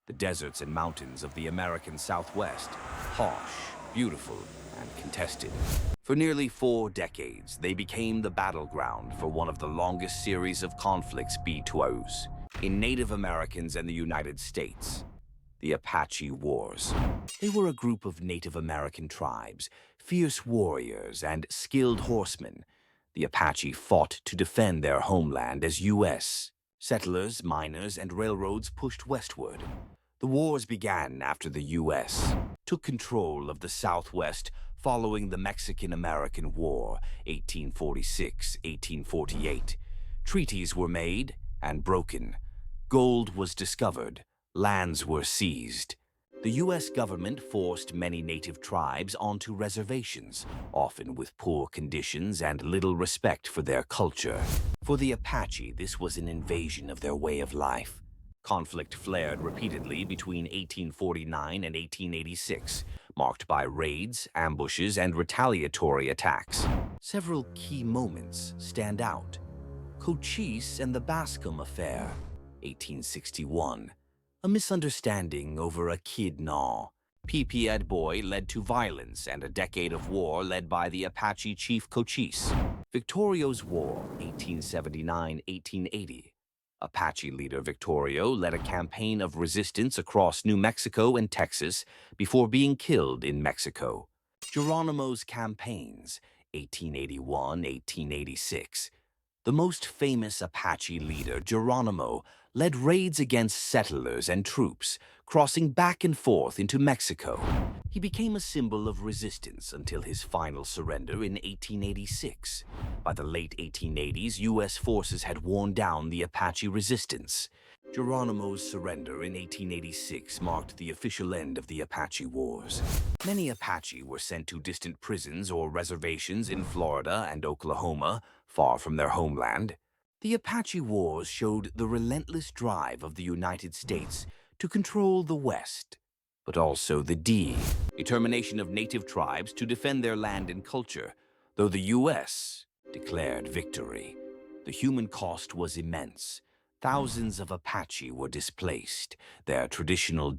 The deserts and mountains of the American Southwest, harsh, beautiful, and contested. For nearly 4 decades, they became the battleground for one of the longest series of conflicts between Native Americans and the United States, the Apache Wars. They were a group of Native American tribes, fierce warriors, and skilled horsemen. The Apache fought to defend their homeland as U.S. settlers, miners, and railroads pushed westward. The wars began after the U.S. took control of the Southwest following the Mexican-American War, 1846-1848. Treaties were made and broken. Gold was discovered. Lands were seized. The U.S. government forced many native tribes onto reservations, often with poor conditions and little respect for their culture. For the Apache, this was an invasion of their way of life. Conflict flared repeatedly between 1849 and 1886, marked by raids, ambushes, and retaliatory attacks. Several key moments stand out. Cochise and the Bascom Affair, 1861. A misunderstanding over a kidnaw. Pp Boy led to violence and a decade of war led by the Apache chief Cochise. Victorio's War, 1879-1880. Apache leader Victorio led a campaign of resistance across New Mexico and Texas before being killed in Mexico. Geronimo's campaigns, 1881-1886. The most famous Apache leader, Geronimo, led raids against settlers and troops, crossing back and forth into Mexico. He became a symbol of resistance until his final surrender in 1886. By the late 1880s, U.S. forces had worn down the Apache resistance. Geronimo's surrender in 1886 marked the official end of the Apache Wars. Many Apache were sent to distant prisons or reservations in Florida and Oklahoma, far from their homeland. The Apache Wars showed the relentless drive of the United States to control the West, but also the determination of native tribes to defend their land and culture, though the U.S. declared victory. The human cost was immense. Thousands of Apache were displaced, their traditional